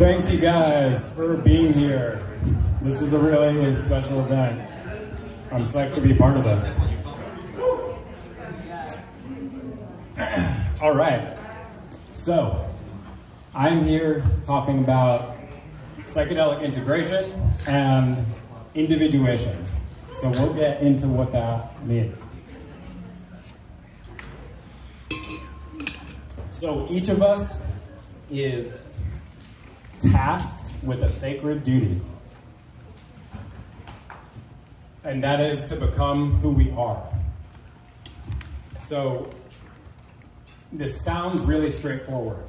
Thank you guys for being here. This is a really special event. I'm psyched to be part of this. All right, so I'm here talking about psychedelic integration and individuation. So we'll get into what that means. So each of us is tasked with a sacred duty, and that is to become who we are. So this sounds really straightforward,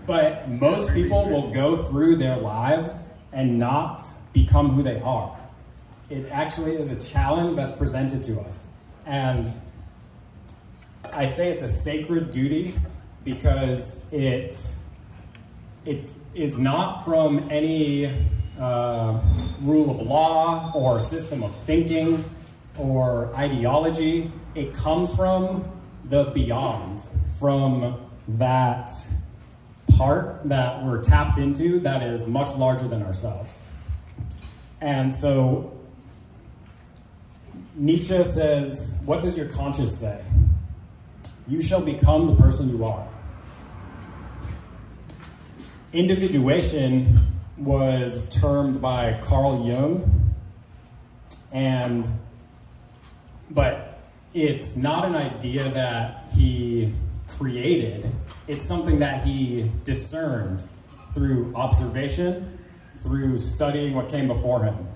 but most people will go through their lives and not become who they are. It actually is a challenge that's presented to us. And I say it's a sacred duty because it is not from any rule of law or system of thinking or ideology. It comes from the beyond, from that part that we're tapped into that is much larger than ourselves. And so Nietzsche says, what does your conscience say? You shall become the person you are. Individuation was termed by Carl Jung, but it's not an idea that he created. It's something that he discerned through observation, through studying what came before him.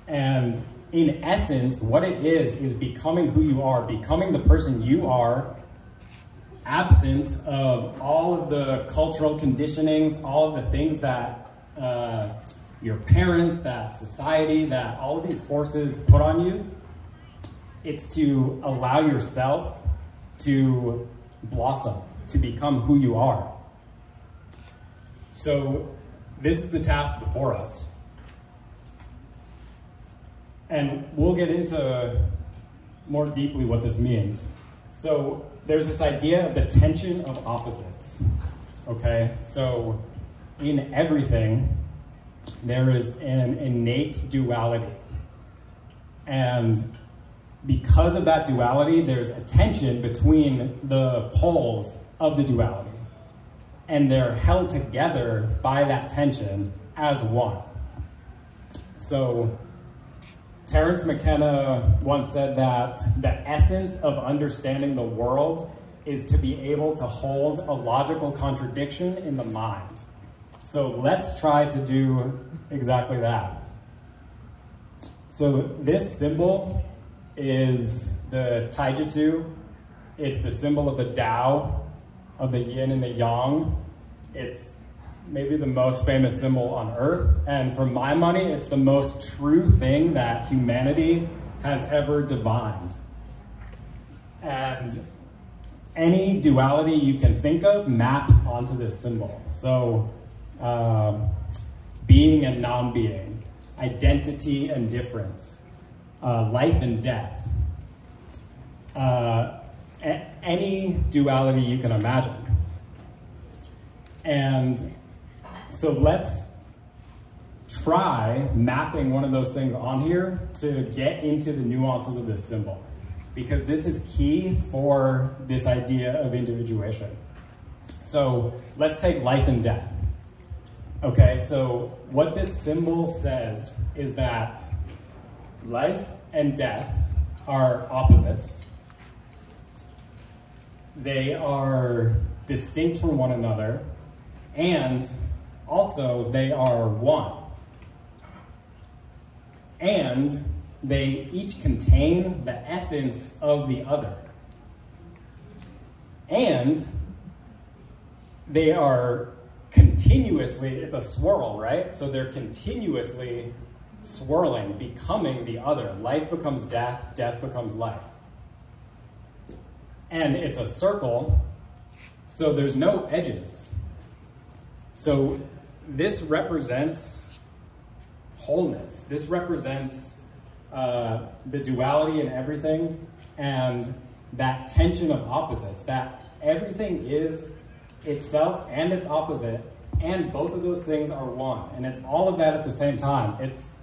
And in essence, what it is becoming who you are, becoming the person you are, absent of all of the cultural conditionings, all of the things that your parents, that society, that all of these forces put on you. It's to allow yourself to blossom, to become who you are. So this is the task before us. And we'll get into more deeply what this means. So there's this idea of the tension of opposites, okay? So in everything, there is an innate duality. And because of that duality, there's a tension between the poles of the duality. And they're held together by that tension as one. So Terence McKenna once said that the essence of understanding the world is to be able to hold a logical contradiction in the mind. So let's try to do exactly that. So this symbol is the taijutsu. It's the symbol of the Tao, of the yin and the yang. It's maybe the most famous symbol on earth, and for my money, it's the most true thing that humanity has ever divined. And any duality you can think of maps onto this symbol. So being and non-being, identity and difference, life and death, any duality you can imagine. And so let's try mapping one of those things on here to get into the nuances of this symbol, because this is key for this idea of individuation. So let's take life and death. Okay, so what this symbol says is that life and death are opposites. They are distinct from one another, and also they are one. And they each contain the essence of the other. And they are continuously, it's a swirl, right? So they're continuously swirling, becoming the other. Life becomes death, death becomes life. And it's a circle, so there's no edges. So this represents wholeness. This represents the duality in everything, and that tension of opposites, that everything is itself and its opposite, and both of those things are one. And it's all of that at the same time. It's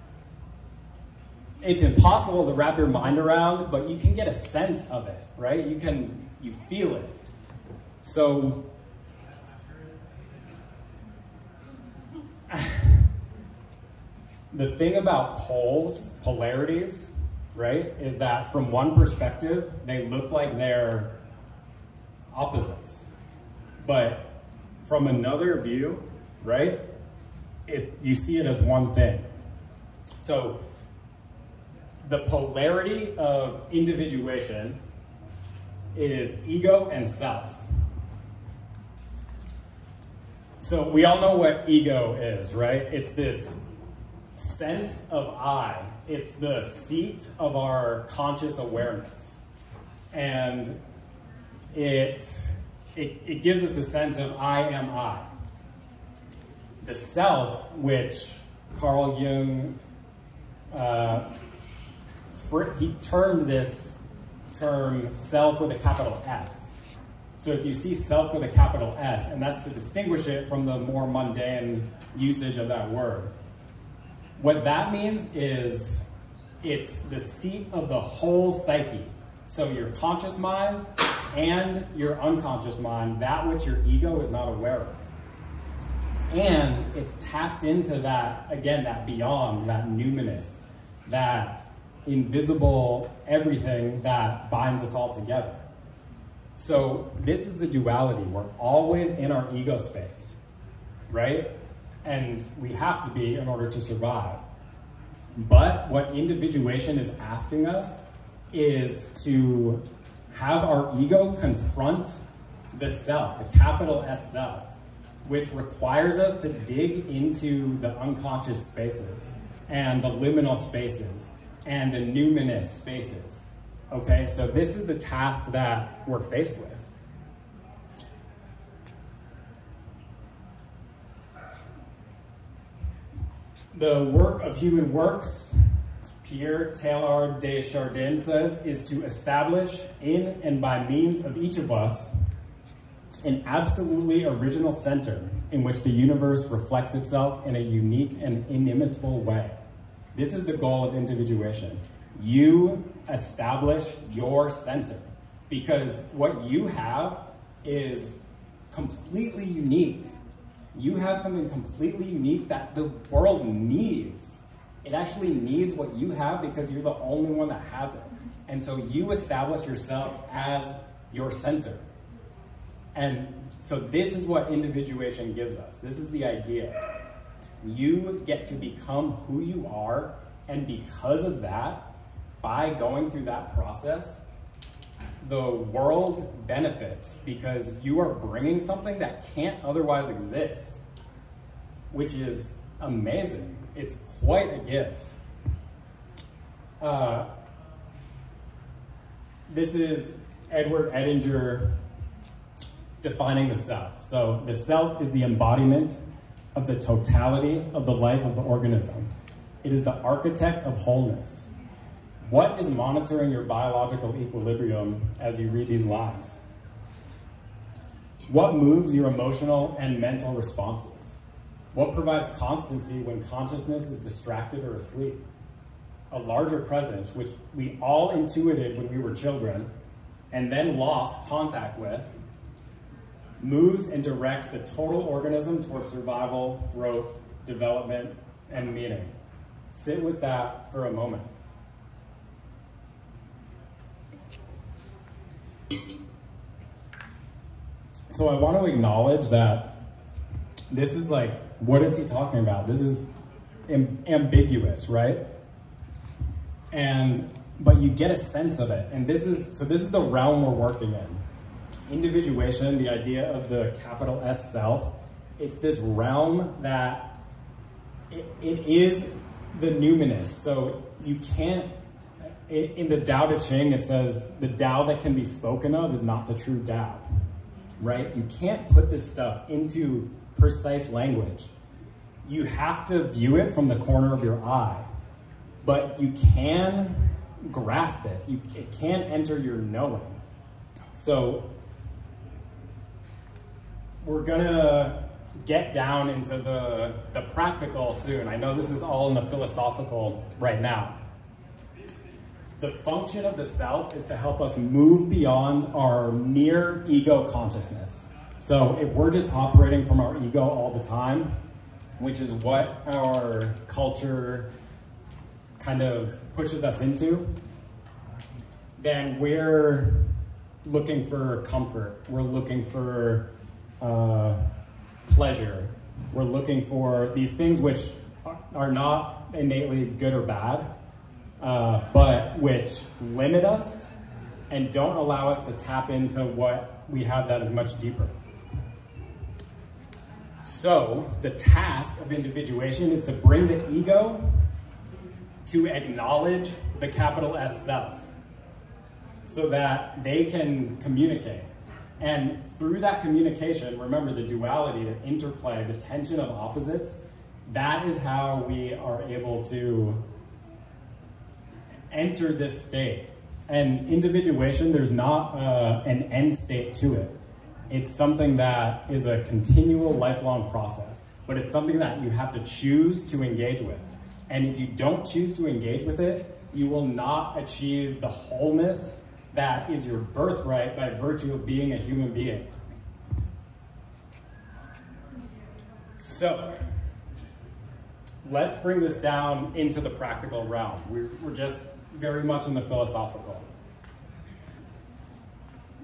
impossible to wrap your mind around, but you can get a sense of it, right? You feel it. So the thing about polarities, right, is that from one perspective, they look like they're opposites. But from another view, right, you see it as one thing. So the polarity of individuation is ego and self. So we all know what ego is, right? It's this sense of I. It's the seat of our conscious awareness. And it gives us the sense of I am I. The self, which Carl Jung, he termed this term self with a capital S. So if you see self with a capital S, and that's to distinguish it from the more mundane usage of that word, what that means is it's the seat of the whole psyche. So your conscious mind and your unconscious mind, that which your ego is not aware of. And it's tapped into that, again, that beyond, that numinous, that invisible everything that binds us all together. So this is the duality. We're always in our ego space, right? And we have to be in order to survive. But what individuation is asking us is to have our ego confront the self, the capital S self, which requires us to dig into the unconscious spaces and the liminal spaces and the numinous spaces. Okay, so this is the task that we're faced with. The work of human works, Pierre Teilhard de Chardin says, is to establish in and by means of each of us an absolutely original center in which the universe reflects itself in a unique and inimitable way. This is the goal of individuation. You establish your center, because what you have is completely unique. You have something completely unique that the world needs. It actually needs what you have because you're the only one that has it. And so you establish yourself as your center. And so this is what individuation gives us. This is the idea. You get to become who you are, and because of that, by going through that process, the world benefits because you are bringing something that can't otherwise exist, which is amazing. It's quite a gift. This is Edward Edinger defining the self. So the self is the embodiment of the totality of the life of the organism. It is the architect of wholeness. What is monitoring your biological equilibrium as you read these lines? What moves your emotional and mental responses? What provides constancy when consciousness is distracted or asleep? A larger presence, which we all intuited when we were children and then lost contact with, moves and directs the total organism towards survival, growth, development, and meaning. Sit with that for a moment. So I want to acknowledge that this is like, what is he talking about? This is ambiguous, right? But you get a sense of it. And this is the realm we're working in. Individuation, the idea of the capital S self, it's this realm that it is the numinous. So you can't, in the Tao Te Ching, it says the Tao that can be spoken of is not the true Tao, right? You can't put this stuff into precise language. You have to view it from the corner of your eye, but you can grasp it. It can enter your knowing. So we're gonna get down into the practical soon. I know this is all in the philosophical right now. The function of the self is to help us move beyond our mere ego consciousness. So if we're just operating from our ego all the time, which is what our culture kind of pushes us into, then we're looking for comfort. We're looking for pleasure. We're looking for these things which are not innately good or bad, but which limit us and don't allow us to tap into what we have that is much deeper. So the task of individuation is to bring the ego to acknowledge the capital S self so that they can communicate. And through that communication, remember the duality, the interplay, the tension of opposites, that is how we are able to enter this state. And individuation, there's not an end state to it. It's something that is a continual, lifelong process, but it's something that you have to choose to engage with. And if you don't choose to engage with it, you will not achieve the wholeness that is your birthright by virtue of being a human being. So, let's bring this down into the practical realm. We're just very much in the philosophical.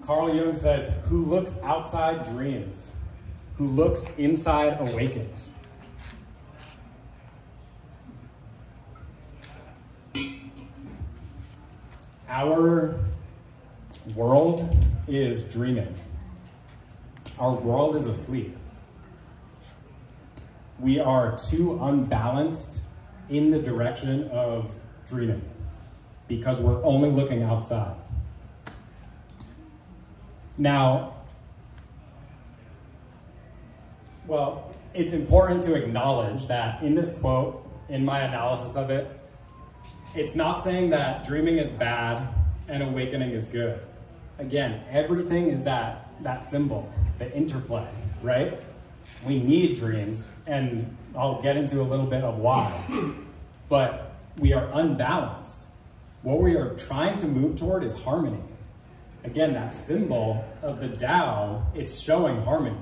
Carl Jung says, who looks outside dreams, who looks inside awakens. Our world is dreaming. Our world is asleep. We are too unbalanced in the direction of dreaming because we're only looking outside. Now, well, it's important to acknowledge that in this quote, in my analysis of it, it's not saying that dreaming is bad and awakening is good. Again, everything is that symbol, the interplay, right? We need dreams, and I'll get into a little bit of why. But we are unbalanced. What we are trying to move toward is harmony. Again, that symbol of the Tao, it's showing harmony.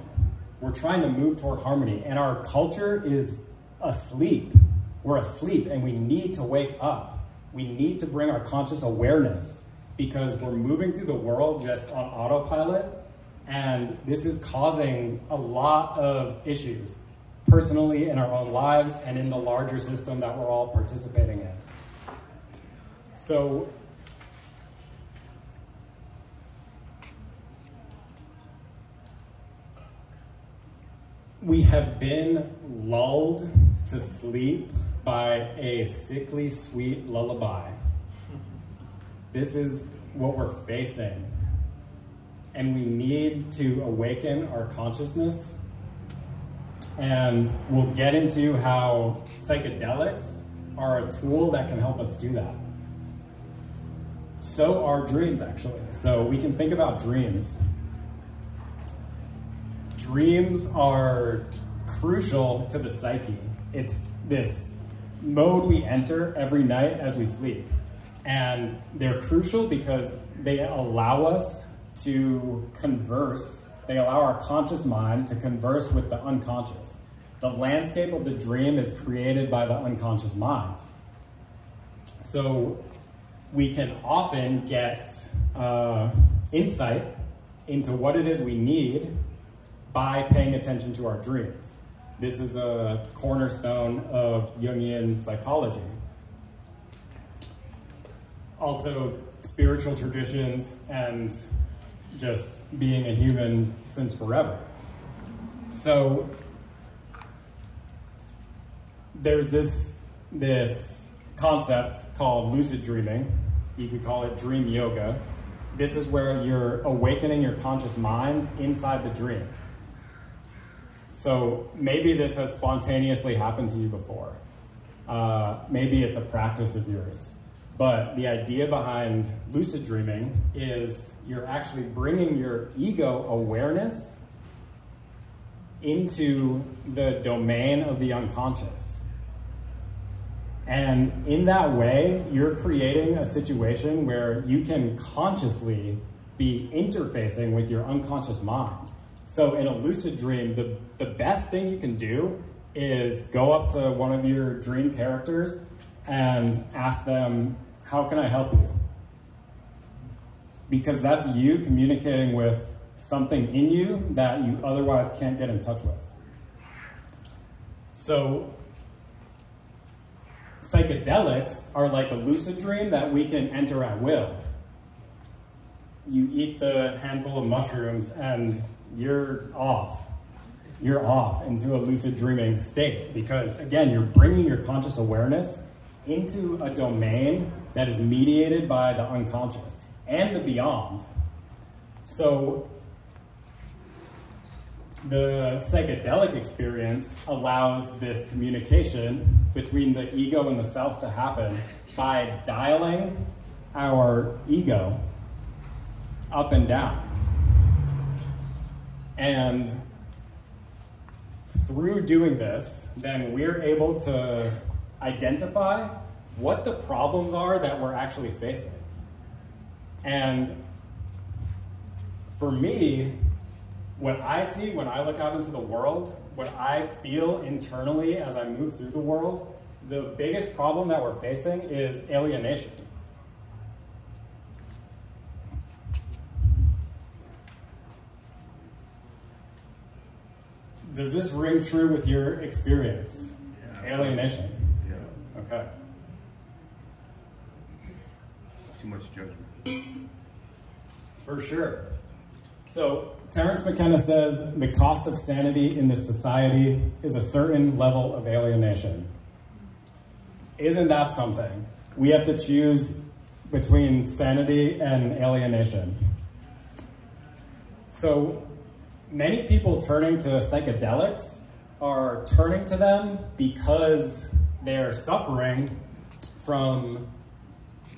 We're trying to move toward harmony, and our culture is asleep. We're asleep, and we need to wake up. We need to bring our conscious awareness because we're moving through the world just on autopilot, and this is causing a lot of issues, personally in our own lives and in the larger system that we're all participating in. So, we have been lulled to sleep by a sickly sweet lullaby. This is what we're facing. And we need to awaken our consciousness. And we'll get into how psychedelics are a tool that can help us do that. So are dreams, actually. So we can think about dreams. Dreams are crucial to the psyche. It's this mode we enter every night as we sleep. And they're crucial because they allow us to converse. They allow our conscious mind to converse with the unconscious. The landscape of the dream is created by the unconscious mind. So we can often get insight into what it is we need by paying attention to our dreams. This is a cornerstone of Jungian psychology. Also, spiritual traditions and just being a human since forever. So there's this concept called lucid dreaming. You could call it dream yoga. This is where you're awakening your conscious mind inside the dream. So maybe this has spontaneously happened to you before. Maybe it's a practice of yours. But the idea behind lucid dreaming is you're actually bringing your ego awareness into the domain of the unconscious. And in that way, you're creating a situation where you can consciously be interfacing with your unconscious mind. So in a lucid dream, the best thing you can do is go up to one of your dream characters and ask them, how can I help you? Because that's you communicating with something in you that you otherwise can't get in touch with. So psychedelics are like a lucid dream that we can enter at will. You eat the handful of mushrooms and you're off. You're off into a lucid dreaming state because, again, you're bringing your conscious awareness into a domain that is mediated by the unconscious and the beyond. So the psychedelic experience allows this communication between the ego and the self to happen by dialing our ego up and down. And through doing this, then we're able to identify what the problems are that we're actually facing. And for me, what I see when I look out into the world, what I feel internally as I move through the world, the biggest problem that we're facing is alienation. Does this ring true with your experience? Yeah. Alienation? Yeah. Okay. Too much judgment. For sure. So Terence McKenna says the cost of sanity in this society is a certain level of alienation. Isn't that something? We have to choose between sanity and alienation. So many people turning to psychedelics are turning to them because they're suffering from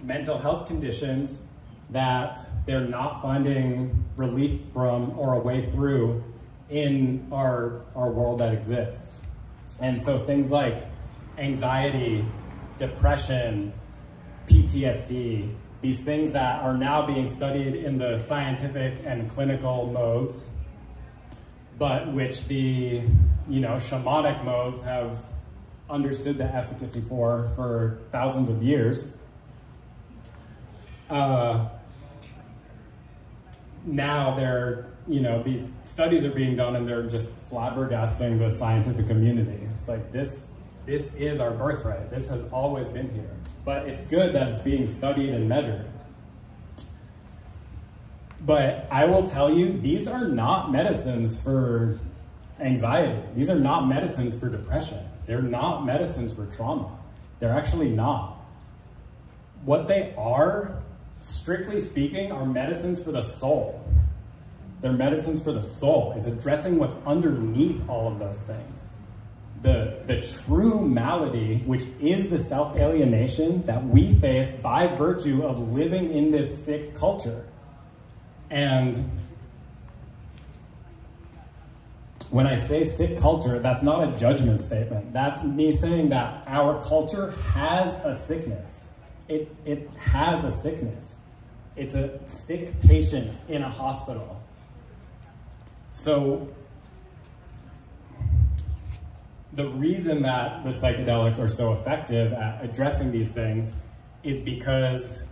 mental health conditions that they're not finding relief from or a way through in our world that exists. And so things like anxiety, depression, PTSD, these things that are now being studied in the scientific and clinical modes, but which the shamanic modes have understood the efficacy for thousands of years. Now these studies are being done and they're just flabbergasting the scientific community. It's like, this is our birthright. This has always been here. But it's good that it's being studied and measured. But I will tell you, these are not medicines for anxiety. These are not medicines for depression. They're not medicines for trauma. They're actually not. What they are, strictly speaking, are medicines for the soul. They're medicines for the soul. It's addressing what's underneath all of those things. The true malady, which is the self-alienation that we face by virtue of living in this sick culture. And when I say sick culture, that's not a judgment statement. That's me saying that our culture has a sickness. It has a sickness. It's a sick patient in a hospital. So the reason that the psychedelics are so effective at addressing these things is because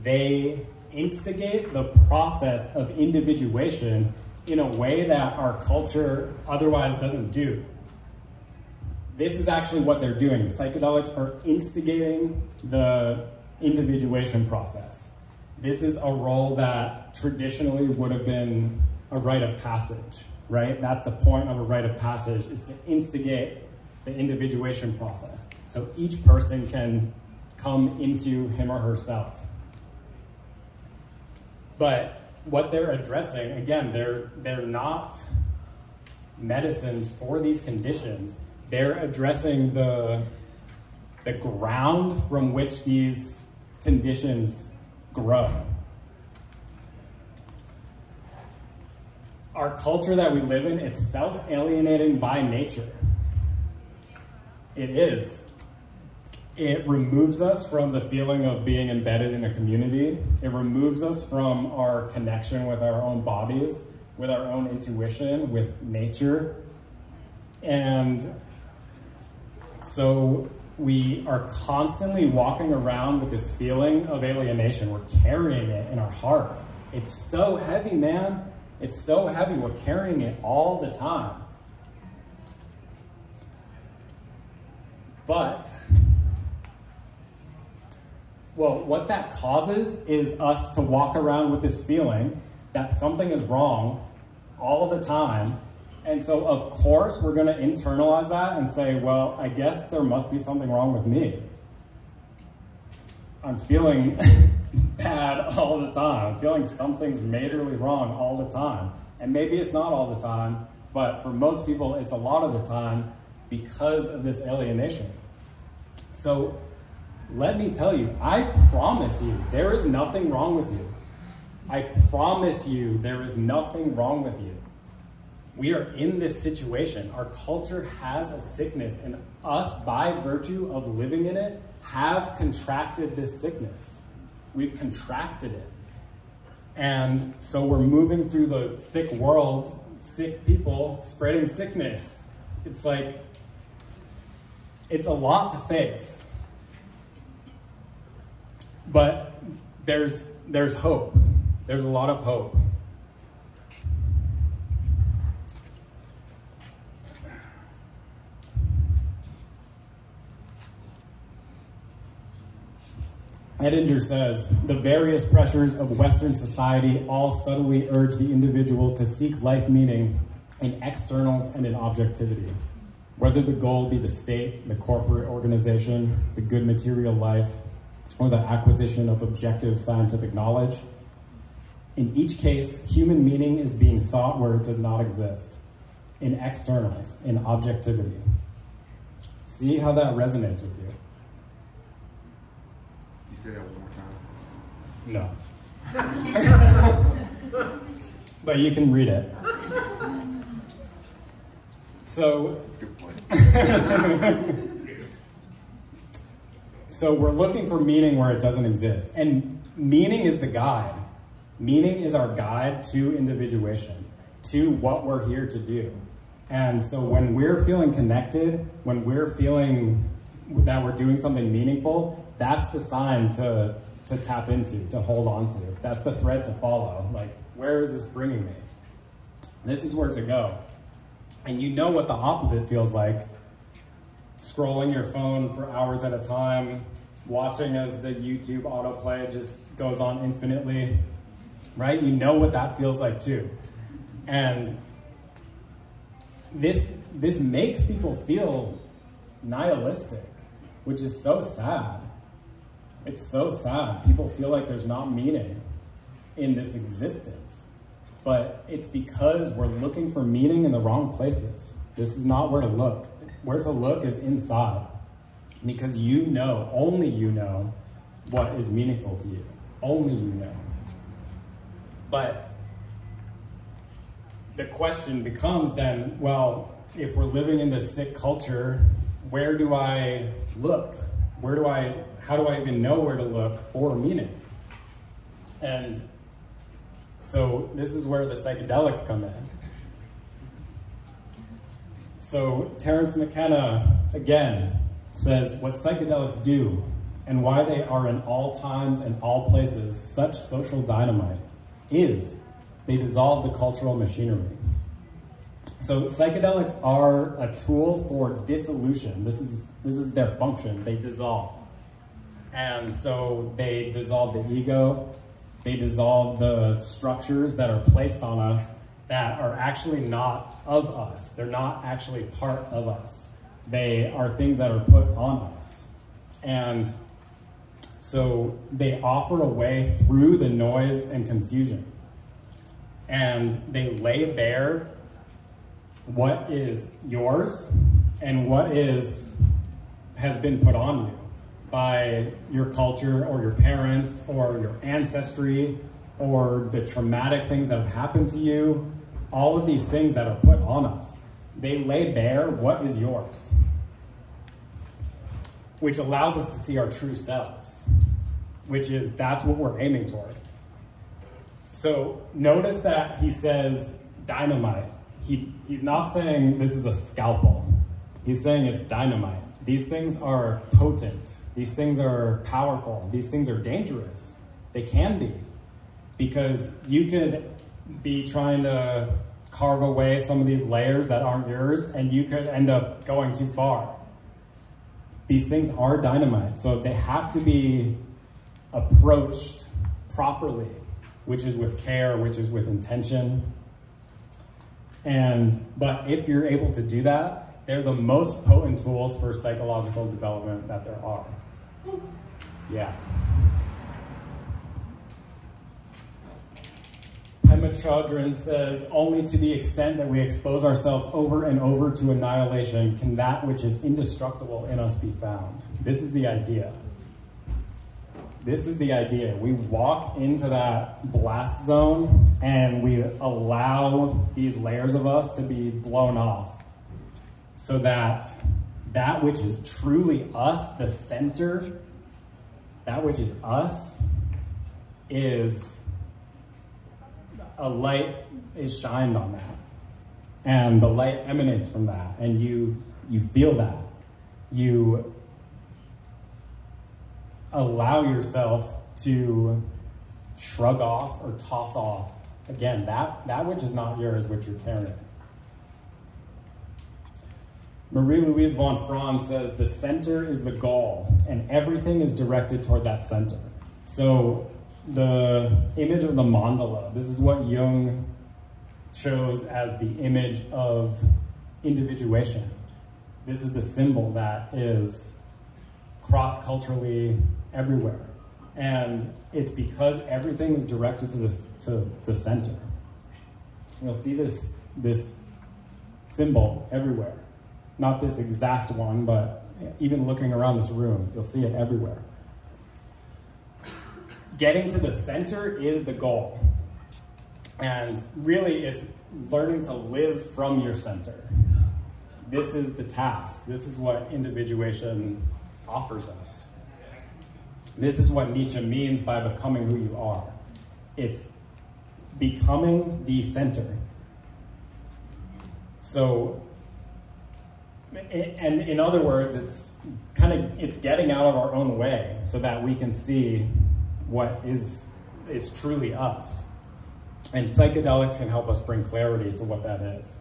they instigate the process of individuation in a way that our culture otherwise doesn't do. This is actually what they're doing. The psychedelics are instigating the individuation process. This is a role that traditionally would have been a rite of passage, right? That's the point of a rite of passage, is to instigate the individuation process. So each person can come into him or herself. But what they're addressing, again, they're not medicines for these conditions. They're addressing the ground from which these conditions grow. our culture that we live in, it's self-alienating by nature. It is. It removes us from the feeling of being embedded in a community. It removes us from our connection with our own bodies, with our own intuition, with nature. And so we are constantly walking around with this feeling of alienation. We're carrying it in our heart. It's so heavy, man. It's so heavy. We're carrying it all the time. But, well, what that causes is us to walk around with this feeling that something is wrong all the time. And so, of course, we're going to internalize that and say, well, I guess there must be something wrong with me. I'm feeling bad all the time. I'm feeling something's majorly wrong all the time. And maybe it's not all the time, but for most people, it's a lot of the time because of this alienation. So let me tell you, I promise you, there is nothing wrong with you. I promise you, there is nothing wrong with you. We are in this situation. Our culture has a sickness, and us, by virtue of living in it, have contracted this sickness. We've contracted it. And so we're moving through the sick world, sick people, spreading sickness. It's like, it's a lot to face. But there's hope. There's a lot of hope. Edinger says, the various pressures of Western society all subtly urge the individual to seek life meaning in externals and in objectivity. Whether the goal be the state, the corporate organization, the good material life, or the acquisition of objective scientific knowledge, in each case, human meaning is being sought where it does not exist, in externals, in objectivity. See how that resonates with you? Say that one more time. No. But you can read it. So, Good point. So we're looking for meaning where it doesn't exist. And meaning is the guide. Meaning is our guide to individuation, to what we're here to do. And so when we're feeling connected, when we're feeling that we're doing something meaningful, that's the sign to tap into, to hold on to. That's the thread to follow. Like, where is this bringing me? This is where to go. And you know what the opposite feels like. Scrolling your phone for hours at a time, watching as the YouTube autoplay just goes on infinitely, right? You know what that feels like too. And this makes people feel nihilistic, which is so sad. It's so sad. People feel like there's not meaning in this existence. But it's because we're looking for meaning in the wrong places. This is not where to look. Where to look is inside. Because you know, only you know, what is meaningful to you. Only you know. But the question becomes then, well, if we're living in this sick culture, where do I look? How do I even know where to look for meaning? And so this is where the psychedelics come in. So Terence McKenna, again, says what psychedelics do and why they are in all times and all places such social dynamite is they dissolve the cultural machinery. So psychedelics are a tool for dissolution. This is their function. They dissolve. And so they dissolve the ego. They dissolve the structures that are placed on us that are actually not of us. They're not actually part of us. They are things that are put on us. And so they offer a way through the noise and confusion. And they lay bare what is yours and what has been put on you by your culture or your parents or your ancestry or the traumatic things that have happened to you all of these things that are put on us, they lay bare what is yours, which allows us to see our true selves, that's what we're aiming toward. So notice that he says dynamite. He's not saying this is a scalpel. He's saying it's dynamite. These things are potent. These things are powerful. These things are dangerous. They can be, because you could be trying to carve away some of these layers that aren't yours, and you could end up going too far. These things are dynamite, so they have to be approached properly, which is with care, which is with intention. But if you're able to do that, they're the most potent tools for psychological development that there are. Yeah. Pema Chodron says, only to the extent that we expose ourselves over and over to annihilation can that which is indestructible in us be found. This is the idea. This is the idea. We walk into that blast zone and we allow these layers of us to be blown off, so that that which is truly us, the center, that which is us, is a light is shined on that. And the light emanates from that. And you feel that. You allow yourself to shrug off or toss off, again, that which is not yours, which you're carrying. Marie-Louise von Franz says, the center is the goal, and everything is directed toward that center. So the image of the mandala, this is what Jung chose as the image of individuation. This is the symbol that is cross-culturally everywhere. And it's because everything is directed to the center. You'll see this symbol everywhere. Not this exact one, but even looking around this room, you'll see it everywhere. Getting to the center is the goal. And really, it's learning to live from your center. This is the task. This is what individuation offers us. This is what Nietzsche means by becoming who you are. It's becoming the center. So, and in other words, it's getting out of our own way so that we can see what is truly us. And psychedelics can help us bring clarity to what that is.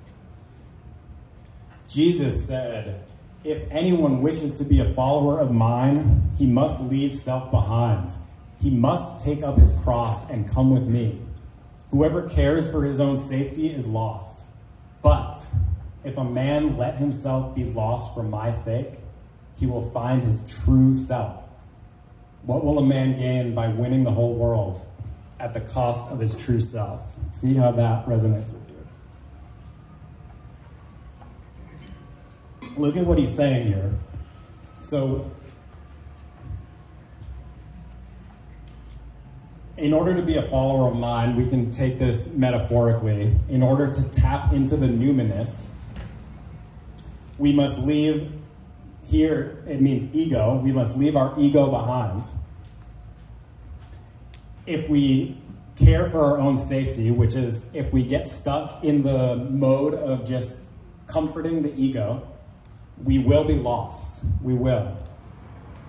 Jesus said, if anyone wishes to be a follower of mine, he must leave self behind. He must take up his cross and come with me. Whoever cares for his own safety is lost. But if a man let himself be lost for my sake, he will find his true self. What will a man gain by winning the whole world at the cost of his true self? See how that resonates with you. Look at what he's saying here. So, in order to be a follower of mine, we can take this metaphorically. In order to tap into the numinous, we must leave, here it means ego, we must leave our ego behind. If we care for our own safety, which is if we get stuck in the mode of just comforting the ego, we will be lost. We will.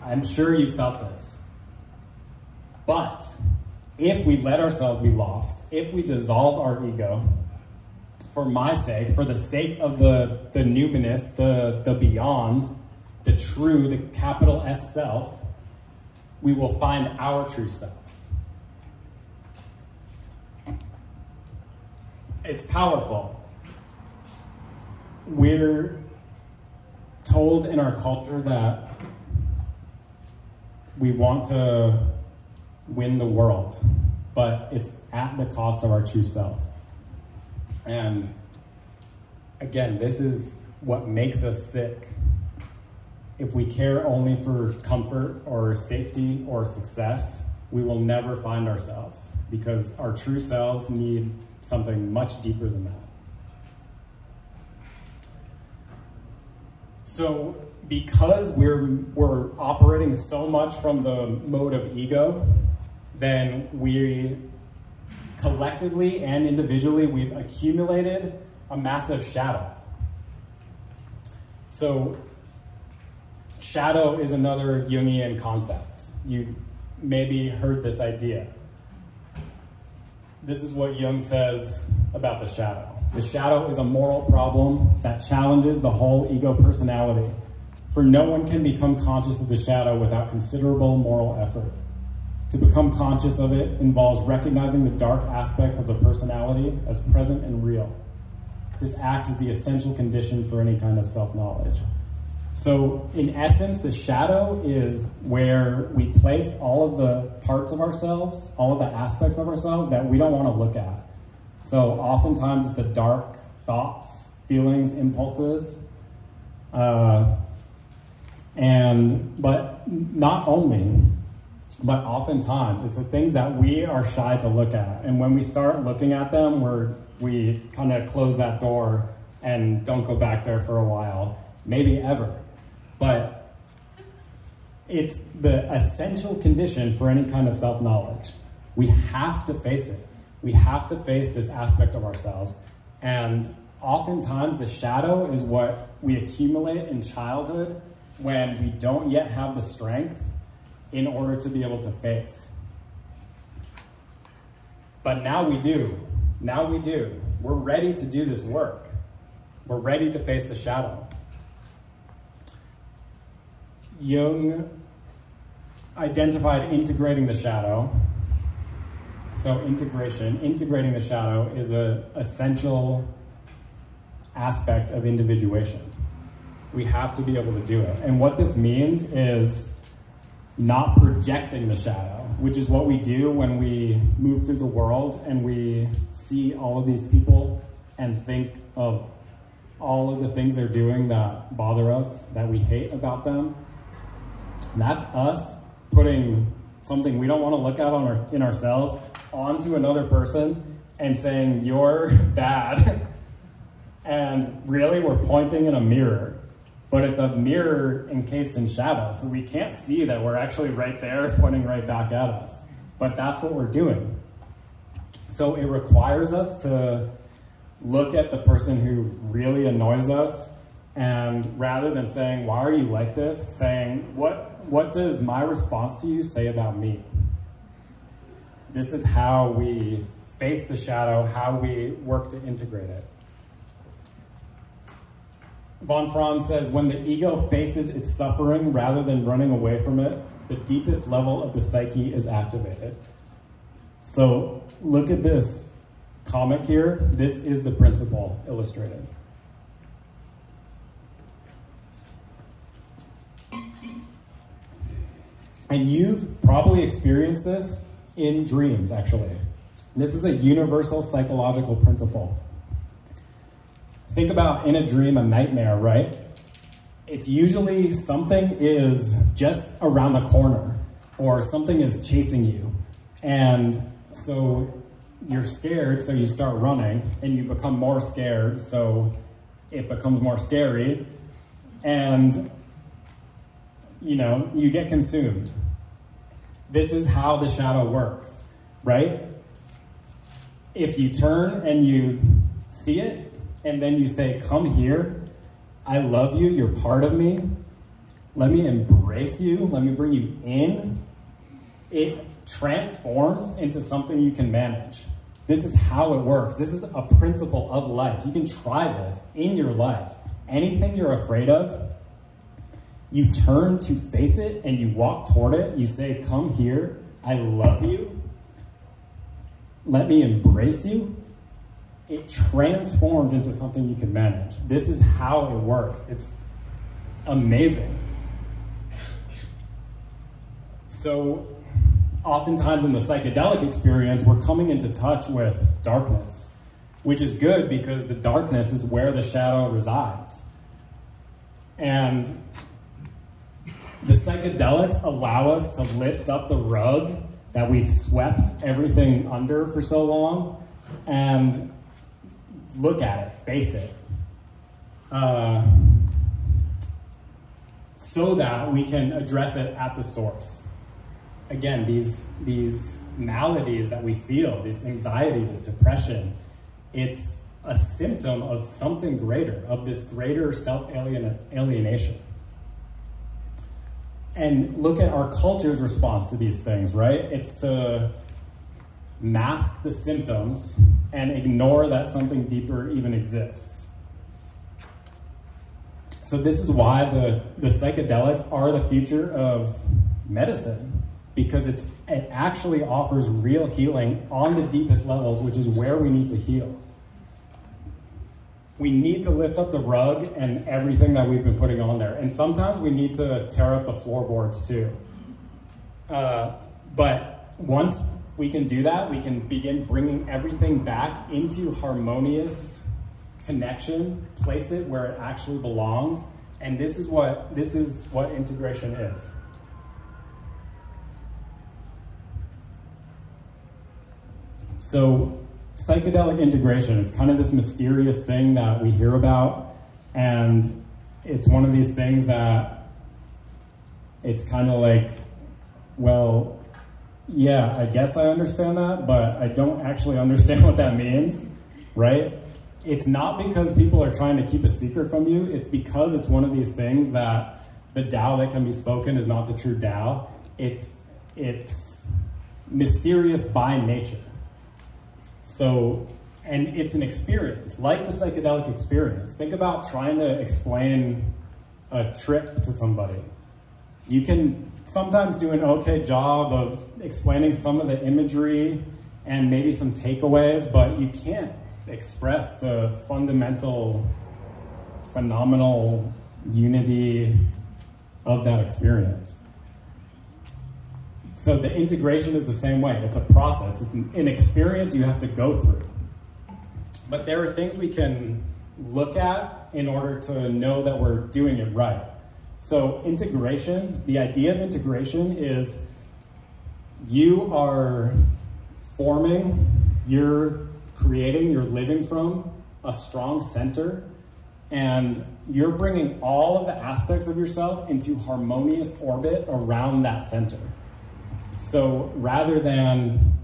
I'm sure you felt this. But if we let ourselves be lost, if we dissolve our ego, for my sake, for the sake of the numinous, the beyond, the true, the capital S self, we will find our true self. It's powerful. We're told in our culture that we want to win the world, but it's at the cost of our true self. And again, this is what makes us sick. If we care only for comfort or safety or success, we will never find ourselves, because our true selves need something much deeper than that. So because we're operating so much from the mode of ego, then we collectively and individually, we've accumulated a massive shadow. So shadow is another Jungian concept. You maybe heard this idea. This is what Jung says about the shadow. The shadow is a moral problem that challenges the whole ego personality, for no one can become conscious of the shadow without considerable moral effort. To become conscious of it involves recognizing the dark aspects of the personality as present and real. This act is the essential condition for any kind of self-knowledge. So, in essence, the shadow is where we place all of the parts of ourselves, all of the aspects of ourselves that we don't want to look at. So, oftentimes it's the dark thoughts, feelings, impulses, but not only, but oftentimes it's the things that we are shy to look at. And when we start looking at them, we kind of close that door and don't go back there for a while, maybe ever. But it's the essential condition for any kind of self-knowledge. We have to face it. We have to face this aspect of ourselves. And oftentimes the shadow is what we accumulate in childhood when we don't yet have the strength in order to be able to face. But now we do. Now we do. We're ready to do this work. We're ready to face the shadow. Jung identified integrating the shadow. So integrating the shadow is an essential aspect of individuation. We have to be able to do it. And what this means is not projecting the shadow, which is what we do when we move through the world and we see all of these people and think of all of the things they're doing that bother us, that we hate about them. And that's us putting something we don't want to look at in ourselves onto another person and saying, you're bad. And really, we're pointing in a mirror. But it's a mirror encased in shadow, so we can't see that we're actually right there pointing right back at us. But that's what we're doing. So it requires us to look at the person who really annoys us, and rather than saying, why are you like this, saying, what does my response to you say about me? This is how we face the shadow, how we work to integrate it. Von Franz says, when the ego faces its suffering rather than running away from it, the deepest level of the psyche is activated. So look at this comic here. This is the principle illustrated. And you've probably experienced this in dreams, actually. This is a universal psychological principle. Think about in a dream, a nightmare, right? It's usually something is just around the corner or something is chasing you. And so you're scared, so you start running and you become more scared, so it becomes more scary. And, you get consumed. This is how the shadow works, right? If you turn and you see it, and then you say, come here, I love you, you're part of me, let me embrace you, let me bring you in, it transforms into something you can manage. This is how it works. This is a principle of life. You can try this in your life. Anything you're afraid of, you turn to face it and you walk toward it. You say, come here, I love you, let me embrace you. It transforms into something you can manage. This is how it works. It's amazing. So oftentimes in the psychedelic experience, we're coming into touch with darkness, which is good because the darkness is where the shadow resides. And the psychedelics allow us to lift up the rug that we've swept everything under for so long and look at it, face it. so that we can address it at the source. Again, these maladies that we feel, this anxiety, this depression, it's a symptom of something greater, of this greater self-alienation. And look at our culture's response to these things, right? It's to mask the symptoms and ignore that something deeper even exists. So this is why the psychedelics are the future of medicine, because it actually offers real healing on the deepest levels, which is where we need to heal. We need to lift up the rug and everything that we've been putting on there. And sometimes we need to tear up the floorboards too. But once we can do that, we can begin bringing everything back into harmonious connection, place it where it actually belongs. And this is what integration is. So psychedelic integration, it's kind of this mysterious thing that we hear about, and it's one of these things that it's kind of like, well, yeah, I guess I understand that, but I don't actually understand what that means, right? It's not because people are trying to keep a secret from you, it's because it's one of these things that the Tao that can be spoken is not the true Tao. It's mysterious by nature. So, and it's an experience, like the psychedelic experience. Think about trying to explain a trip to somebody. You can sometimes do an okay job of explaining some of the imagery and maybe some takeaways, but you can't express the fundamental, phenomenal unity of that experience. So the integration is the same way. It's a process. It's an experience you have to go through. But there are things we can look at in order to know that we're doing it right. So integration, the idea of integration is you are forming, you're creating, you're living from a strong center, and you're bringing all of the aspects of yourself into harmonious orbit around that center. So rather than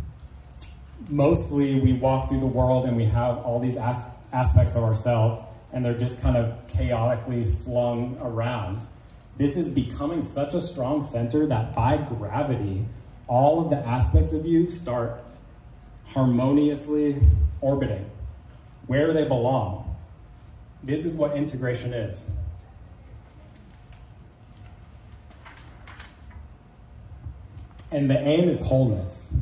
mostly we walk through the world and we have all these aspects of ourselves and they're just kind of chaotically flung around, this is becoming such a strong center that by gravity, all of the aspects of you start harmoniously orbiting where they belong. This is what integration is. And the aim is wholeness.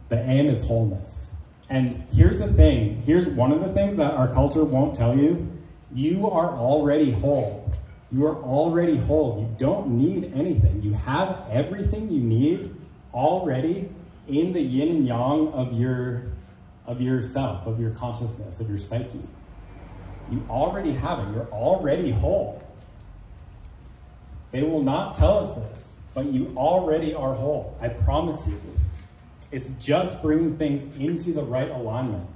The aim is wholeness. And here's the thing. Here's one of the things that our culture won't tell you. You are already whole. You are already whole. You don't need anything. You have everything you need already in the yin and yang of yourself, of your consciousness, of your psyche. You already have it. You're already whole. They will not tell us this, but you already are whole. I promise you. It's just bringing things into the right alignment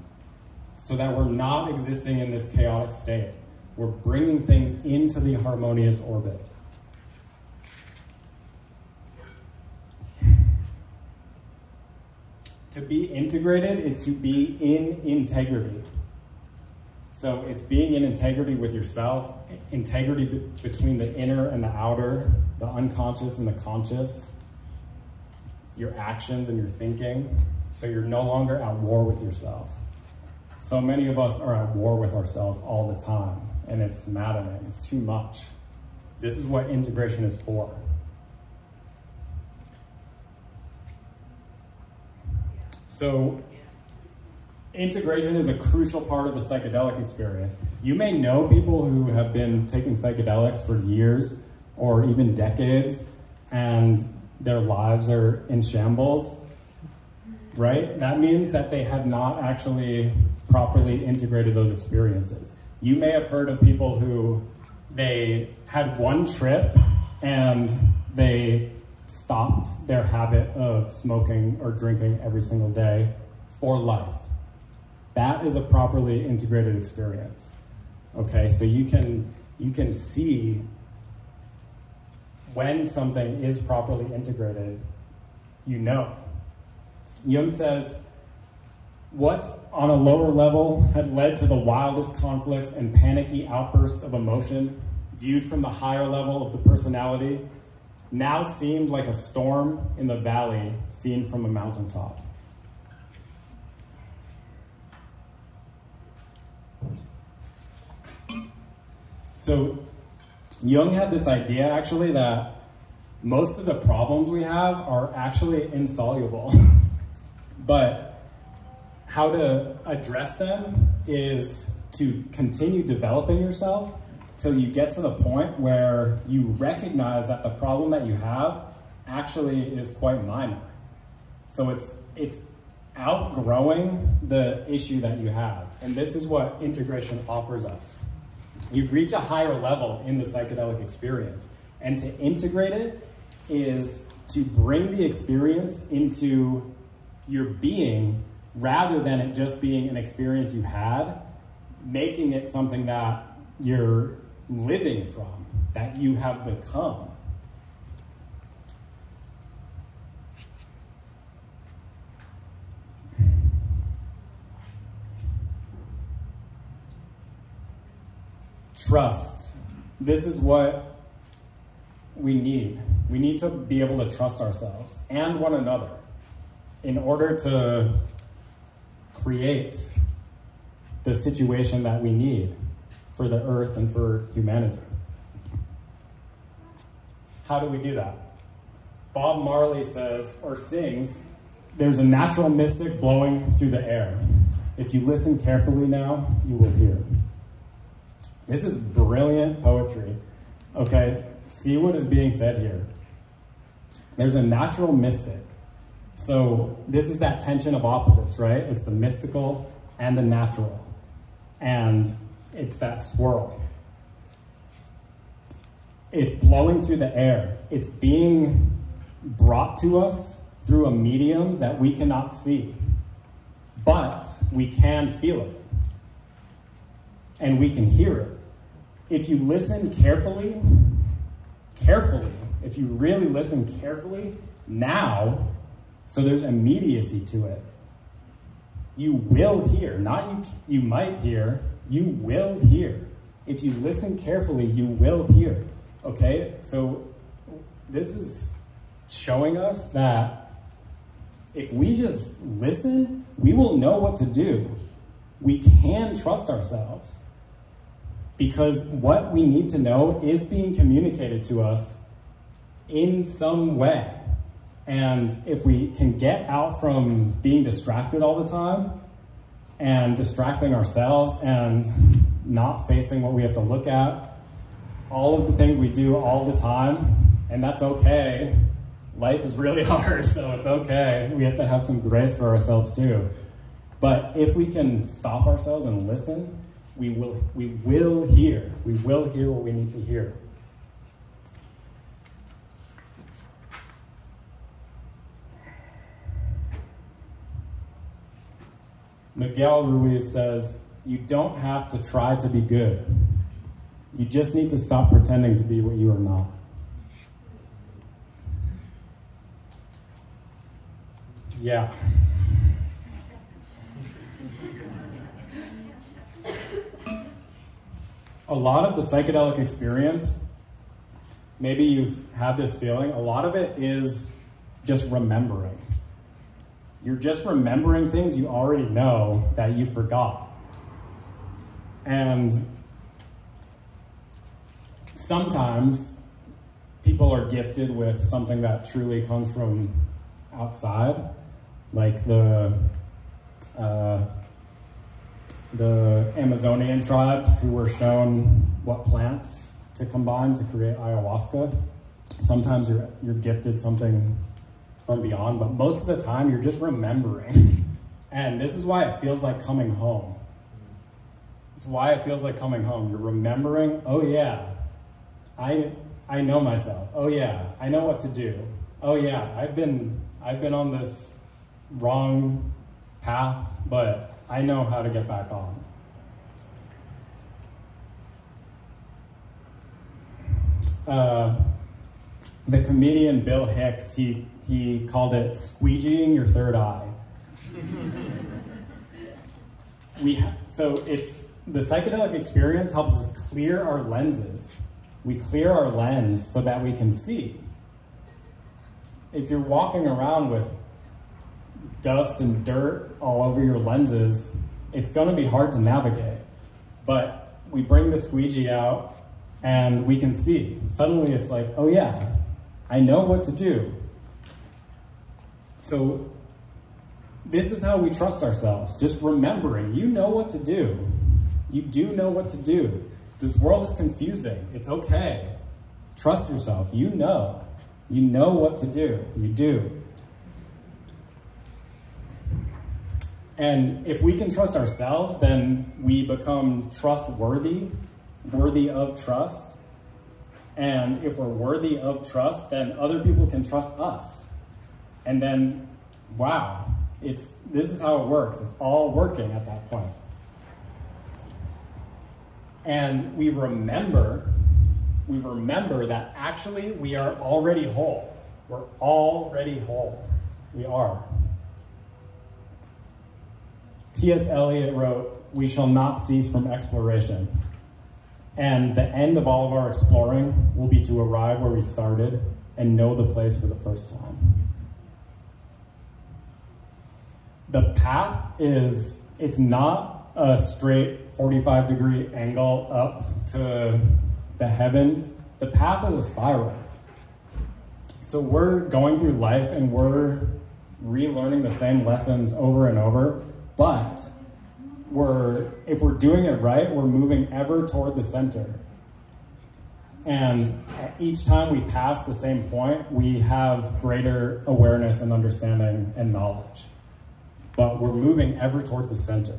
so that we're not existing in this chaotic state. We're bringing things into the harmonious orbit. To be integrated is to be in integrity. So it's being in integrity with yourself, integrity between the inner and the outer, the unconscious and the conscious, your actions and your thinking. So you're no longer at war with yourself. So many of us are at war with ourselves all the time, and it's maddening. It's too much. This is what integration is for. So integration is a crucial part of the psychedelic experience. You may know people who have been taking psychedelics for years or even decades, and their lives are in shambles, right? That means that they have not actually properly integrated those experiences. You may have heard of people who they had one trip and they stopped their habit of smoking or drinking every single day for life. That is a properly integrated experience. Okay, so you can see when something is properly integrated, you know. Jung says, what on a lower level had led to the wildest conflicts and panicky outbursts of emotion, viewed from the higher level of the personality, now seemed like a storm in the valley seen from a mountaintop. So Jung had this idea, actually, that most of the problems we have are actually insoluble. But how to address them is to continue developing yourself till you get to the point where you recognize that the problem that you have actually is quite minor. So it's outgrowing the issue that you have. And this is what integration offers us. You reach a higher level in the psychedelic experience. And to integrate it is to bring the experience into your being rather than it just being an experience you had, making it something that you're living from, that you have become. Trust. This is what we need. We need to be able to trust ourselves and one another in order to create the situation that we need for the earth and for humanity. How do we do that? Bob Marley says, or sings, there's a natural mystic blowing through the air. If you listen carefully now, you will hear. This is brilliant poetry, okay? See what is being said here. There's a natural mystic. So this is that tension of opposites, right? It's the mystical and the natural. And it's that swirl. It's blowing through the air. It's being brought to us through a medium that we cannot see. But we can feel it. And we can hear it. If you listen carefully, if you really listen carefully, now, so there's immediacy to it. You will hear, not you might hear, you will hear. If you listen carefully, you will hear, okay? So this is showing us that if we just listen, we will know what to do. We can trust ourselves. Because what we need to know is being communicated to us in some way. And if we can get out from being distracted all the time and distracting ourselves and not facing what we have to look at, all of the things we do all the time, and that's okay. Life is really hard, so it's okay. We have to have some grace for ourselves too. But if we can stop ourselves and listen, we will hear. We will hear what we need to hear. Miguel Ruiz says, you don't have to try to be good. You just need to stop pretending to be what you are not. Yeah. A lot of the psychedelic experience, maybe you've had this feeling, a lot of it is just remembering. You're just remembering things you already know that you forgot. And sometimes people are gifted with something that truly comes from outside, like the Amazonian tribes who were shown what plants to combine to create ayahuasca. Sometimes you're gifted something from beyond, but most of the time you're just remembering. And this is why it feels like coming home. It's why it feels like coming home. You're remembering, oh yeah, I know myself. Oh yeah, I know what to do. Oh yeah, I've been on this wrong path, but I know how to get back on. The comedian Bill Hicks, he called it squeegeeing your third eye. So the psychedelic experience helps us clear our lenses. We clear our lens so that we can see. If you're walking around with dust and dirt all over your lenses, it's going to be hard to navigate. But we bring the squeegee out and we can see. Suddenly it's like, oh yeah, I know what to do. So this is how we trust ourselves, just remembering, you know what to do. You do know what to do. This world is confusing. It's okay. Trust yourself. You know. You know what to do. You do. And if we can trust ourselves, then we become trustworthy, worthy of trust. And if we're worthy of trust, then other people can trust us. And then, wow, this is how it works. It's all working at that point. And we remember that actually we are already whole. We're already whole. We are. T.S. Eliot wrote, "We shall not cease from exploration." And the end of all of our exploring will be to arrive where we started and know the place for the first time. The path it's not a straight 45-degree angle up to the heavens. The path is a spiral. So we're going through life and we're relearning the same lessons over and over, but if we're doing it right, we're moving ever toward the center. And each time we pass the same point, we have greater awareness and understanding and knowledge. But we're moving ever toward the center.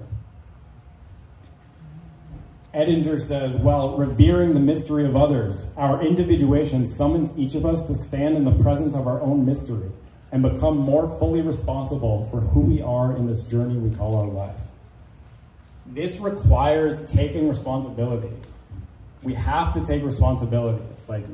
Edinger says, while revering the mystery of others, our individuation summons each of us to stand in the presence of our own mystery and become more fully responsible for who we are in this journey we call our life. This requires taking responsibility. We have to take responsibility. It's like,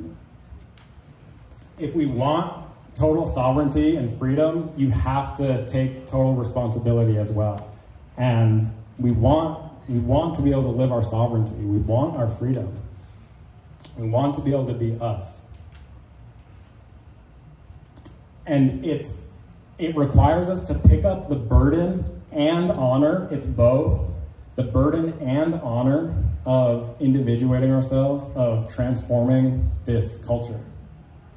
if we want total sovereignty and freedom, you have to take total responsibility as well. And we want to be able to live our sovereignty. We want our freedom. We want to be able to be us. And it requires us to pick up the burden and honor. It's both. The burden and honor of individuating ourselves, of transforming this culture.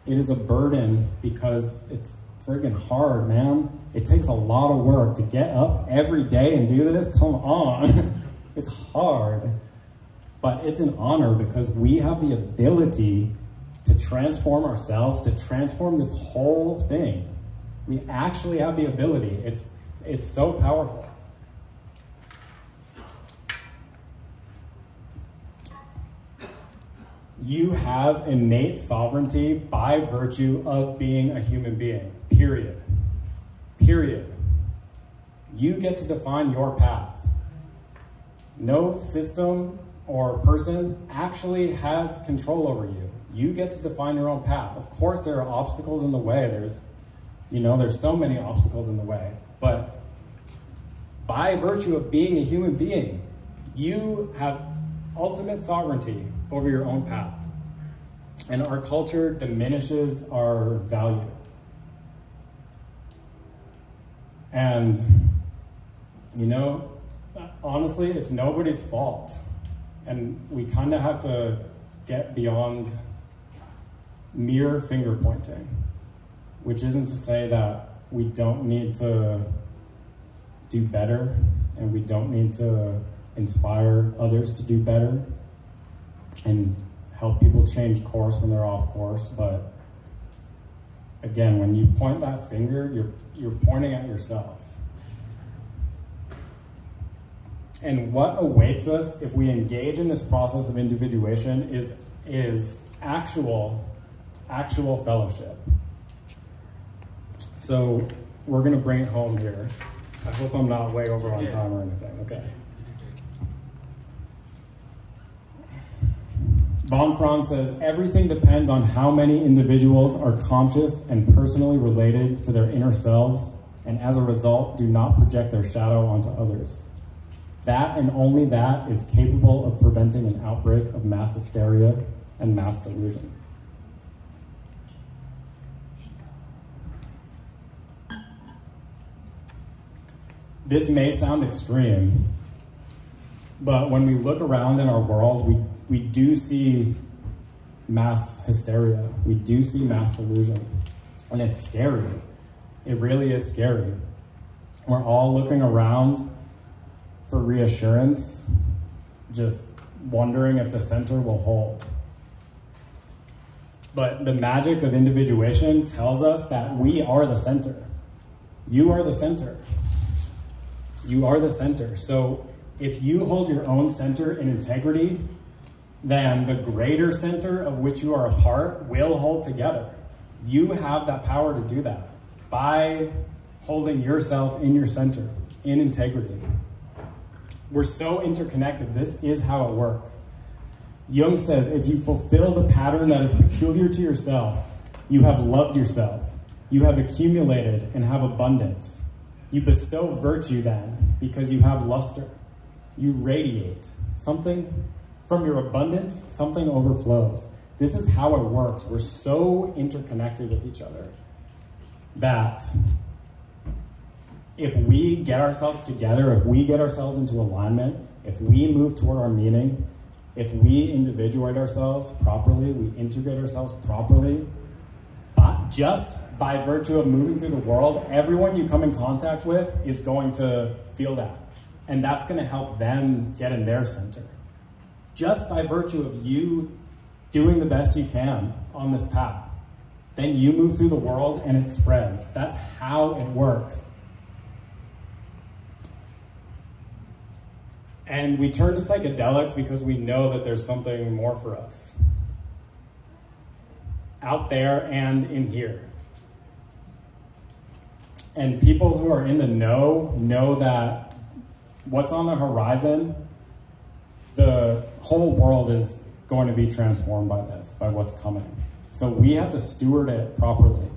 It is a burden because it's friggin' hard, man. It takes a lot of work to get up every day and do this. Come on. It's hard. But it's an honor because we have the ability to transform ourselves, to transform this whole thing. We actually have the ability. It's so powerful. You have innate sovereignty by virtue of being a human being, period. Period. You get to define your path. No system or person actually has control over you. You get to define your own path. Of course, there are obstacles in the way. There's so many obstacles in the way. But by virtue of being a human being, you have ultimate sovereignty over your own path. And our culture diminishes our value. And, honestly, it's nobody's fault. And we kind of have to get beyond mere finger pointing, which isn't to say that we don't need to do better and we don't need to inspire others to do better and help people change course when they're off course. But again, when you point that finger, you're pointing at yourself. And what awaits us if we engage in this process of individuation is actual fellowship. So we're gonna bring it home here. I hope I'm not way over on time or anything, okay? Von Franz says, everything depends on how many individuals are conscious and personally related to their inner selves, and as a result, do not project their shadow onto others. That and only that is capable of preventing an outbreak of mass hysteria and mass delusion. This may sound extreme, but when we look around in our world, we do see mass hysteria. We do see mass delusion. And it's scary. It really is scary. We're all looking around for reassurance, just wondering if the center will hold. But the magic of individuation tells us that we are the center. You are the center. You are the center. So if you hold your own center in integrity, then the greater center of which you are a part will hold together. You have that power to do that by holding yourself in your center, in integrity. We're so interconnected. This is how it works. Jung says, if you fulfill the pattern that is peculiar to yourself, you have loved yourself, you have accumulated and have abundance. You bestow virtue then, because you have luster. You radiate. Something from your abundance, something overflows. This is how it works. We're so interconnected with each other that if we get ourselves together, if we get ourselves into alignment, if we move toward our meaning, if we individuate ourselves properly, we integrate ourselves properly, but just by virtue of moving through the world, everyone you come in contact with is going to feel that. And that's going to help them get in their center. Just by virtue of you doing the best you can on this path, then you move through the world and it spreads. That's how it works. And we turn to psychedelics because we know that there's something more for us. Out there and in here. And people who are in the know that what's on the horizon, the whole world is going to be transformed by this, by what's coming. So we have to steward it properly.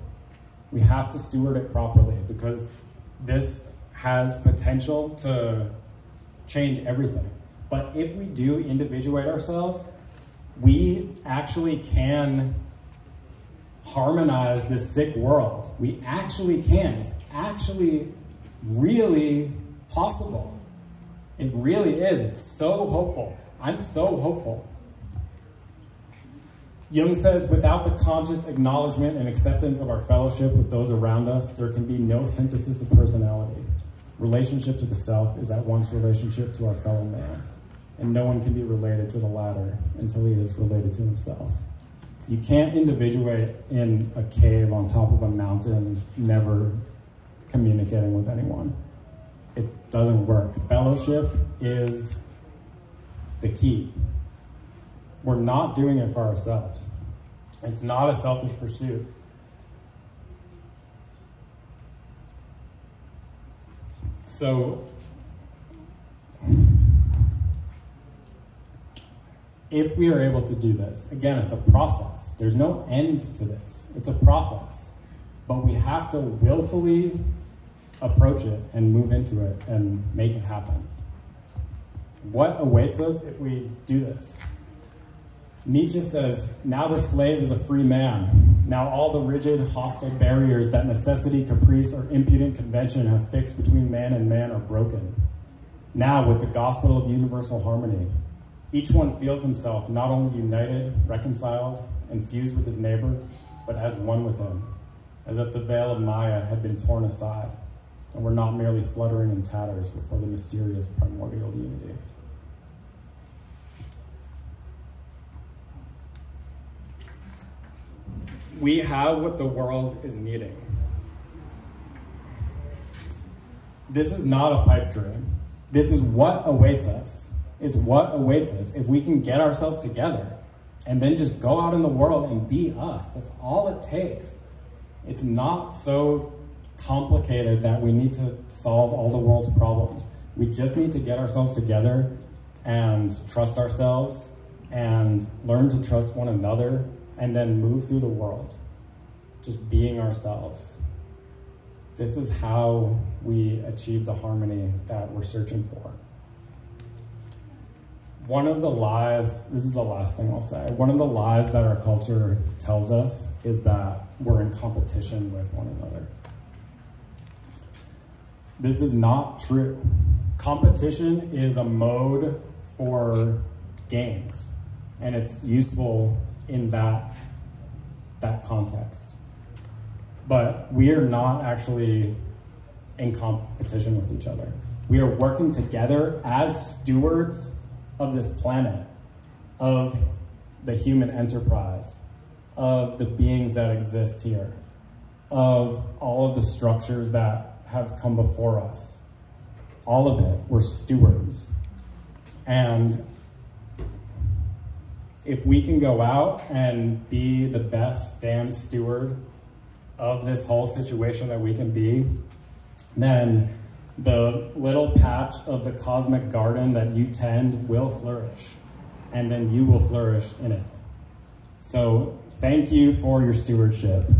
We have to steward it properly because this has potential to change everything. But if we do individuate ourselves, we actually can harmonize this sick world. We actually can. It's actually really possible. It really is. It's so hopeful. I'm so hopeful. Jung says, without the conscious acknowledgement and acceptance of our fellowship with those around us, there can be no synthesis of personality. Relationship to the self is at once relationship to our fellow man, and no one can be related to the latter until he is related to himself. You can't individuate in a cave on top of a mountain, never communicating with anyone. It doesn't work. Fellowship is the key. We're not doing it for ourselves. It's not a selfish pursuit. So, if we are able to do this, again, it's a process. There's no end to this. It's a process. But we have to willfully approach it and move into it and make it happen. What awaits us if we do this? Nietzsche says, now the slave is a free man. Now all the rigid, hostile barriers that necessity, caprice, or impudent convention have fixed between man and man are broken. Now, with the gospel of universal harmony, each one feels himself not only united, reconciled, and fused with his neighbor, but as one with him, as if the veil of Maya had been torn aside, and we're not merely fluttering in tatters before the mysterious primordial unity. We have what the world is needing. This is not a pipe dream. This is what awaits us. It's what awaits us. If we can get ourselves together and then just go out in the world and be us, that's all it takes. It's not so complicated that we need to solve all the world's problems. We just need to get ourselves together and trust ourselves and learn to trust one another, and then move through the world, just being ourselves. This is how we achieve the harmony that we're searching for. One of the lies, this is the last thing I'll say, one of the lies that our culture tells us is that we're in competition with one another. This is not true. Competition is a mode for games, and it's useful in that context. But we are not actually in competition with each other. We are working together as stewards of this planet, of the human enterprise, of the beings that exist here, of all of the structures that have come before us. All of it, we're stewards. And if we can go out and be the best damn steward of this whole situation that we can be, then the little patch of the cosmic garden that you tend will flourish, and then you will flourish in it. So thank you for your stewardship.